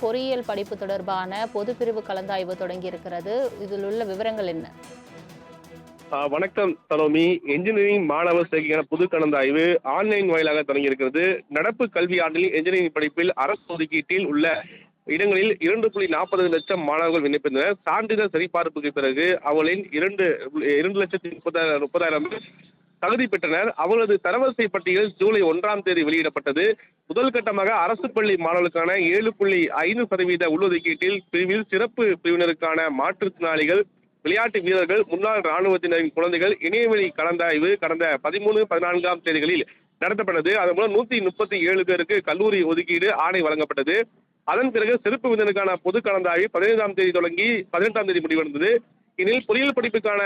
பொறியியல் படிப்பு தொடர்பான பொதுப்பிரிவு கலந்தாய்வு தொடங்கியிருக்கிறது. இதில் உள்ள விவரங்கள் என்ன? வணக்கம் சலோமி. என்ஜினியரிங் மாணவர் சேர்க்கைக்கான பொது கலந்தாய்வு ஆன்லைன் வாயிலாக தொடங்கியிருக்கிறது. நடப்பு கல்வி ஆண்டில் என்ஜினியரிங் படிப்பில் அரசு ஒதுக்கீட்டில் உள்ள இடங்களில் 2.40 லட்சம் மாணவர்கள் விண்ணப்பித்தனர். சான்றிதழ் சரிபார்ப்புக்கு பிறகு அவர்களின் 2,30,000 தகுதி பெற்றனர். அவர்களது தரவரிசை பட்டியல் ஜூலை 1ஆம் தேதி வெளியிடப்பட்டது. முதல் கட்டமாக அரசு பள்ளி மாணவர்களுக்கான 7.5% உள்ஒதுக்கீட்டில் பிரிவில் சிறப்பு பிரிவினருக்கான மாற்றுத்திறனாளிகள், விளையாட்டு வீரர்கள், முன்னாள் ராணுவத்தினரின் குழந்தைகள் இணையவழி கலந்தாய்வு கடந்த 13, 14ஆம் தேதிகளில் நடத்தப்பட்டது. அதன் மூலம் 137 பேருக்கு கல்லூரி ஒதுக்கீடு ஆணை வழங்கப்பட்டது. அதன் பிறகு சிறப்பு விருந்தினருக்கான பொது கலந்தாய்வு 15ஆம் தேதி தொடங்கி 18ஆம் தேதி முடிவடைந்தது. இதில் பொறியியல் படிப்புக்கான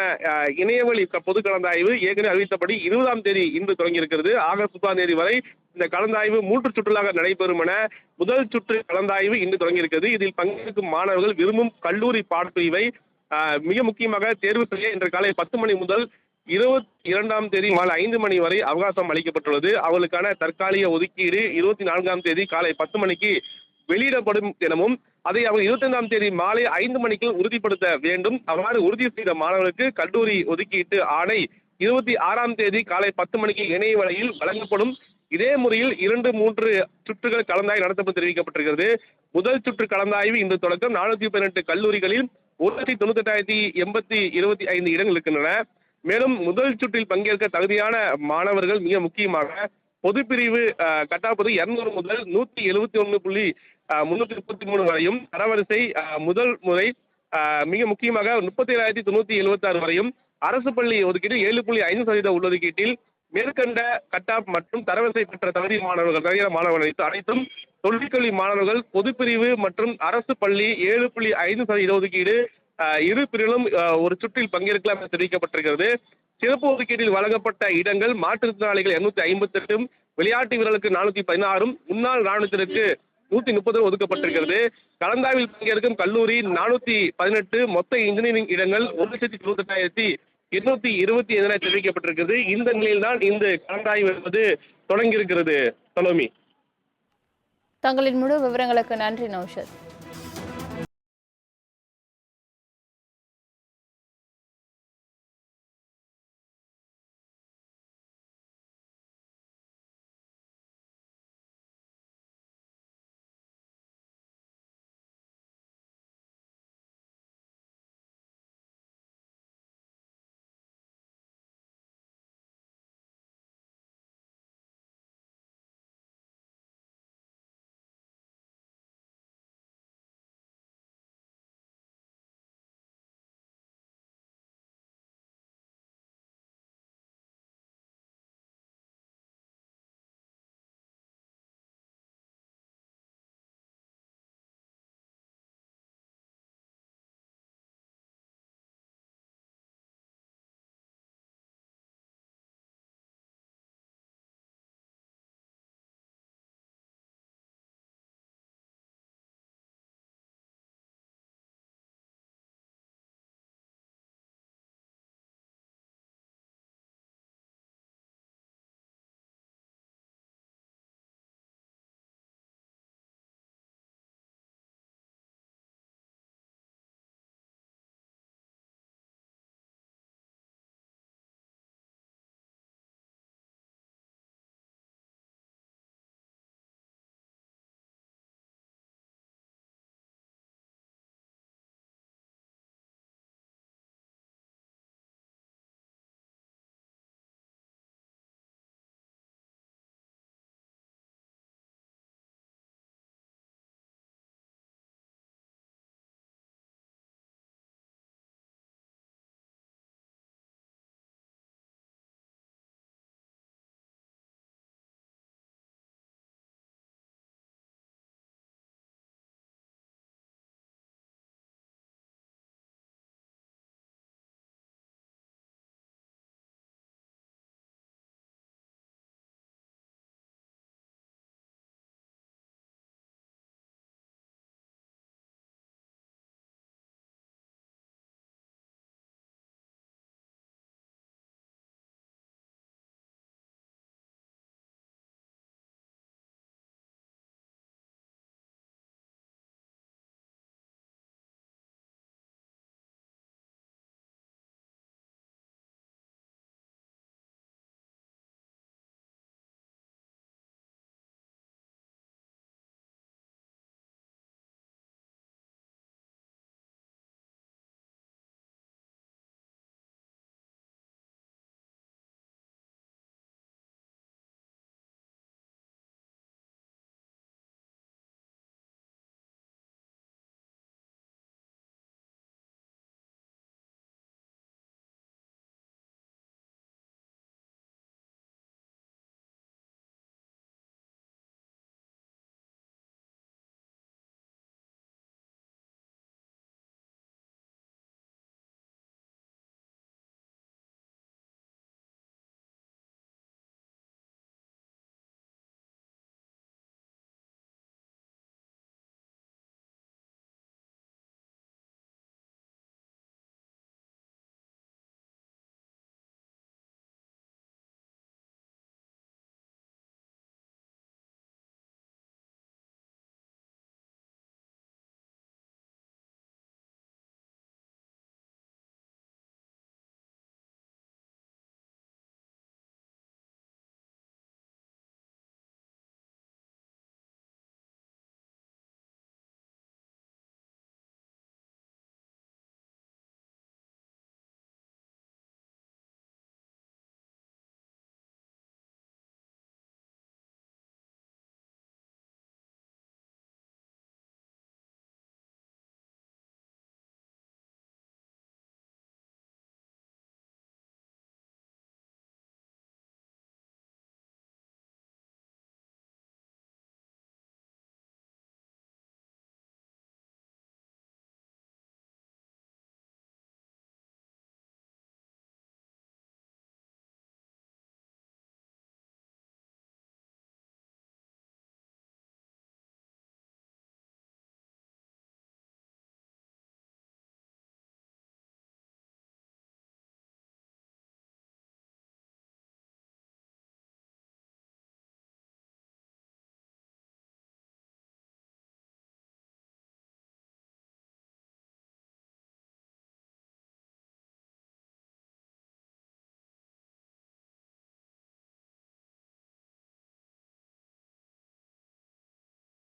இணையவழி பொது கலந்தாய்வு ஏற்கனவே அறிவித்தபடி 20ஆம் தேதி இன்று தொடங்கியிருக்கிறது. ஆகஸ்ட் 30ஆம் தேதி வரை இந்த கலந்தாய்வு 3 சுற்றுகளாக நடைபெறும் என முதல் சுற்று கலந்தாய்வு இன்று தொடங்கியிருக்கிறது. இதில் பங்கேற்கும் மாணவர்கள் விரும்பும் கல்லூரி பாடப்பிரிவை மிக முக்கியமாக தேர்வு செய்ய இன்று காலை 10 மணி முதல் 22ஆம் தேதி மாலை 5 மணி வரை அவகாசம் அளிக்கப்பட்டுள்ளது. அவர்களுக்கான தற்காலிக ஒதுக்கீடு 24ஆம் தேதி காலை 10 மணிக்கு வெளியிடப்படும் எனவும் அதை அவர் 25ஆம் தேதி மாலை 5 மணிக்கு உறுதிப்படுத்த வேண்டும். அவ்வாறு உறுதி செய்த மாணவர்களுக்கு கல்லூரி ஒதுக்கீட்டு ஆணை 26ஆம் தேதி காலை 10 மணிக்கு இணைய வழியில் வழங்கப்படும். இதே முறையில் 2, 3 சுற்றுகள் கலந்தாய்வு நடத்தப்படும் தெரிவிக்கப்பட்டிருக்கிறது. முதல் சுற்று கலந்தாய்வு இன்று தொடக்கம் 418 கல்லூரிகளில் 1,98,825 இடங்கள் இருக்கின்றன. மேலும் முதல் சுற்றில் பங்கேற்க தகுதியான மாணவர்கள் மிக முக்கியமாக பொதுப்பிரிவு கட்டாப்பது 200 முதல் 171.333 வரையும், தரவரிசை முதல் முறை மிக முக்கியமாக 37,976 வரையும், அரசு பள்ளி ஒதுக்கீடு 7.5% உள்ளொதுக்கீட்டில் மேற்கண்ட கட்டாப் மற்றும் தரவரிசை பெற்ற தகுதியான மாணவர்கள் அனைத்தும் தொழிற்கல்வி மாணவர்கள் பொதுப்பிரிவு மற்றும் அரசு பள்ளி 7.5% ஒதுக்கீடு இரு பிரிவிலும் ஒரு சுற்றில் பங்கேற்கலாம் என தெரிவிக்கப்பட்டிருக்கிறது. சிறப்பு ஒதுக்கீட்டில் வழங்கப்பட்ட இடங்கள் மாற்றுத்திறனாளிகள் 258, விளையாட்டு வீரர்களுக்கு 416, முன்னாள் ராணுவத்திற்கு 130 ஒதுக்கப்பட்டிருக்கிறது. கலந்தாய்வில் பங்கேற்கும் கல்லூரி 418, மொத்த இன்ஜினியரிங் இடங்கள் 1,98,825 என தெரிவிக்கப்பட்டிருக்கிறது. இந்த நிலையில்தான் இந்த கலந்தாய்வு என்பது தொடங்கியிருக்கிறது. சலோமி, தங்களின் முழு விவரங்களுக்கு நன்றி நௌஷத்.